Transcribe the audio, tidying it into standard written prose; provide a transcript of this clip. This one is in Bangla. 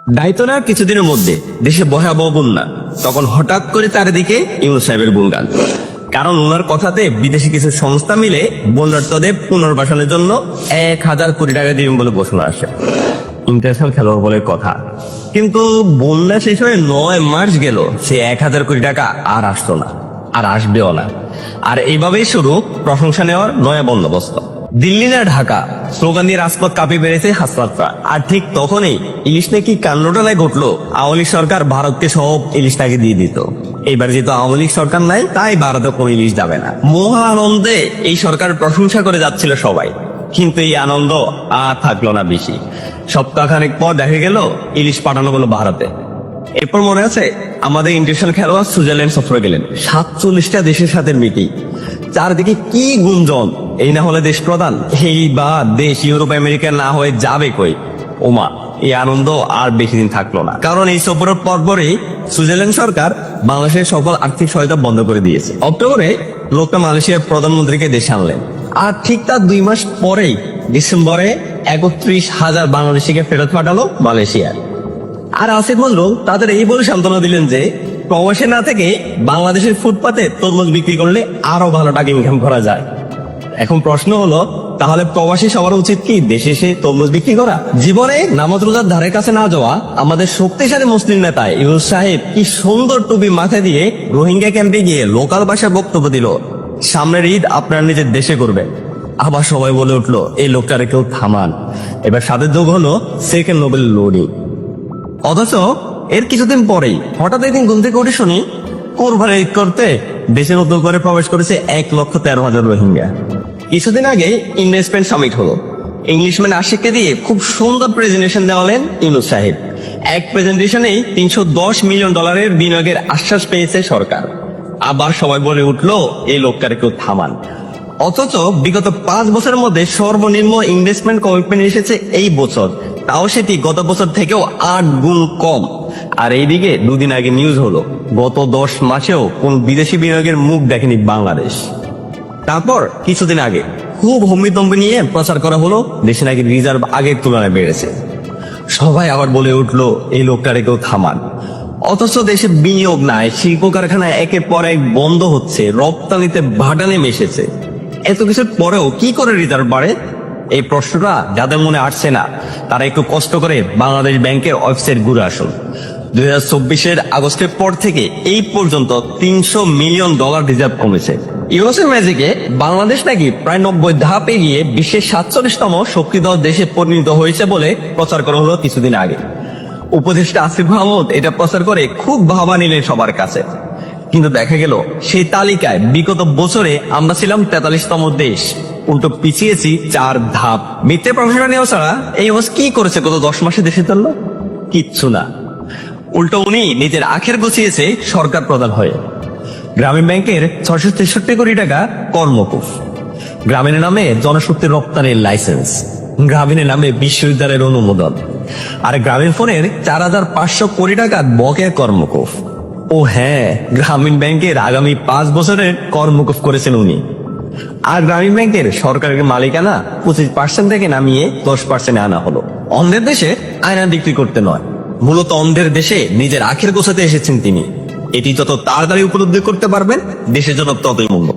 দায়িত্ব নেওয়ার কিছুদিনের মধ্যে দেশে ভয়াবহ বন্যা। তখন হঠাৎ করে চারিদিকে ইউনূস সাহেবের গুণগান। কারণ ওনার কথাতে বিদেশি কিছু সংস্থা মিলে বন্যার্তদের পুনর্বাসনের জন্য 1,000 কোটি টাকা দিবেন বলে ঘোষণা আসে। ইন্টারন্যাশনাল খেলোয়াড় বলে কথা, কিন্তু বন্যা শেষ হয়ে 9 মার্চ গেল, সে 1,000 কোটি টাকা আর আসতো না, আর আসবেও না। আর এইভাবেই শুরু প্রশংসা নেওয়ার নয়া বন্দোবস্ত। দিল্লি না ঢাকা স্লোগান দিয়ে রাজপথ কাঁপিয়ে বেড়েছে হাসপাতাল। আর ঠিক তখনই ইলিশ নাকি কান্নডালায় ঘটলো। আওয়ামী লীগ সরকার ভারতকে সব ইলিশটাকে দিয়ে দিত। এইবার যেহেতু আওয়ামী লীগ সরকার নাই, তাই ভারতে কোনো ইলিশ যাবে না। মহা আনন্দে এই সরকারের প্রশংসা করে যাচ্ছিল সবাই, কিন্তু এই আনন্দ আর থাকলো না বেশি। সপ্তাহখানেক পর দেখা গেল ইলিশ পাঠানো হলো ভারতে। এরপর মনে আছে আমাদের ইন্টারন্যাশনাল খেলোয়াড় সুইজারল্যান্ড সফরে গেলেন, 47টা দেশের সাথে মিটিং। চারদিকে কি গুঞ্জন, এই না হলে দেশ প্রধান, এই বা দেশ ইউরোপ আমেরিকা না হয়ে যাবে কই। ওমা, এই আনন্দ আর বেশি দিন থাকলো না, কারণ এই সফরের পরপরই সুইজারল্যান্ড সরকার বাংলাদেশের সকল আর্থিক সহায়তা বন্ধ করে দিয়েছে। অক্টোবরে লোকটা মালয়েশিয়ার প্রধানমন্ত্রীকে দেশে আনলেন, আর ঠিক তার 2 মাস পরেই ডিসেম্বরে 31,000 বাংলাদেশিকে ফেরত পাঠালো মালয়েশিয়ার। আর আসিফ নজরুল তাদের এই বলে সান্ত্বনা দিলেন যে প্রবাসে না থেকে বাংলাদেশের ফুটপাতে তরমুজ বিক্রি করলে আরো ভালো টাকা ইনকাম করা যায়। এখন প্রশ্ন হলো, তাহলে প্রবাসী সবার উচিত কি দেশে এসে তরমুজ বিক্রি করা? জীবনে নামাজ রোজার ধারে কাছে না যাওয়া আমাদের শক্তিশালী মুসলিম নেতা ইউনূস সাহেব কি সুন্দর টুপি মাথায় দিয়ে রোহিঙ্গা ক্যাম্পে গিয়ে লোকাল ভাষায় বক্তব্য দিল, সামনের ঈদ আপনারা নিজের দেশে করবেন। আবার সবাই বলে উঠলো এই লোকটারে কেউ থামান। এবার সাদের যোগ হলো সেকেন্ড নোবেল লোডিং। অথচ এর কিছুদিন পরেই হঠাৎ একদিন ঘুম থেকে উঠে শুনি কোরবানি ঈদ করতে দেশে নতুন করে প্রবেশ করেছে 1,13,000 রোহিঙ্গা। কিছুদিন আগে ইনভেস্টমেন্ট সামিট হলো, ইংলিশম্যান আশিককে দিয়ে খুব সুন্দর প্রেজেন্টেশন দেওয়ালেন ইউনূস সাহেব। এক প্রেজেন্টেশনেই $310 মিলিয়ন বিনিয়োগের আশ্বাস পেয়েছে সরকার। আবার সবাই বলে উঠলো এই লোকটারে কেউ থামান। অথচ বিগত 5 বছরের মধ্যে সর্বনিম্ন ইনভেস্টমেন্ট কমিটমেন্ট এসেছে এই বছর, তাও সেটি গত বছর থেকেও 8 গুণ কম। আর এইদিকে 2 দিন আগে নিউজ হলো গত 10 মাসেও কোন বিদেশি বিনিয়োগের মুখ দেখেনি বাংলাদেশ। তারপর কিছুদিন আগে খুব হম্বিতম্বি নিয়ে প্রচার করা হলো দেশে নাকি রিজার্ভ আগের তুলনায় বেড়েছে। সবাই আবার বলে উঠলো এই লোকটারে কেউ থামান। অথচ দেশে বিনিয়োগ নাই, শিল্প কারখানায় একের পর এক বন্ধ হচ্ছে, রপ্তানিতে ভাটা নেমে এসেছে। এত কিছুর পরেও কি করে রিজার্ভ বাড়ে? এই প্রশ্নটা যাদের মনে আসছে না তারা একটু কষ্ট করে বাংলাদেশ ব্যাংকের ওয়েবসাইট ঘুরে আসুন। 2024 আগস্টের পর থেকে এই পর্যন্ত $300 মিলিয়ন রিজার্ভ কমেছে। ইউরোসের ম্যাজিকে বাংলাদেশ নাকি প্রায় 90 ধাপ এগিয়ে বিশ্বের 47তম শক্তিধর দেশে পরিণত হয়েছে বলে প্রচার করা হলো কিছুদিন আগে। উপদেষ্টা আসিফ মাহমুদ এটা প্রচার করে খুব ভাবা নিলেন সবার কাছে, কিন্তু দেখা গেল সেই তালিকায় বিগত বছরে আমরা ছিলাম 43তম দেশ, উল্টো পিছিয়েছি 4 ধাপ। মিথ্যে প্রশংসা নেওয়া ছাড়া এই অবস্থা কি করেছে গত 10 মাসে দেশের জন্য? কিচ্ছু না। উল্টো উনি নিজের আখের গুছিয়েছে সরকার প্রধান হয়ে। গ্রামীণ ব্যাংকের 663 কোটি টাকা কর্মকুফ, গ্রামীণের নামে জনশক্তি রপ্তানির লাইসেন্স, গ্রামীণের নামে বিশ্ববিদ্যালয়ের অনুমোদন, আর গ্রামীণ ফোনের 4,500 কোটি টাকা বকেয়া কর্মকুফ। ও হ্যাঁ, গ্রামীণ ব্যাংকের আগামী 5 বছরের কর্মকুফ করেছেন উনি। আর গ্রামীণ ব্যাংকের সরকারের মালিকানা 25% থেকে নামিয়ে 10% আনা হলো। অন্ধের দেশে আয়না বিক্রি করতে নয়, মূলত অন্ধের দেশে নিজের আখের গোছাতে এসেছেন তিনি। এটি যত তাড়াতাড়ি উপলব্ধি করতে পারবেন দেশের জন্য ততই মঙ্গল।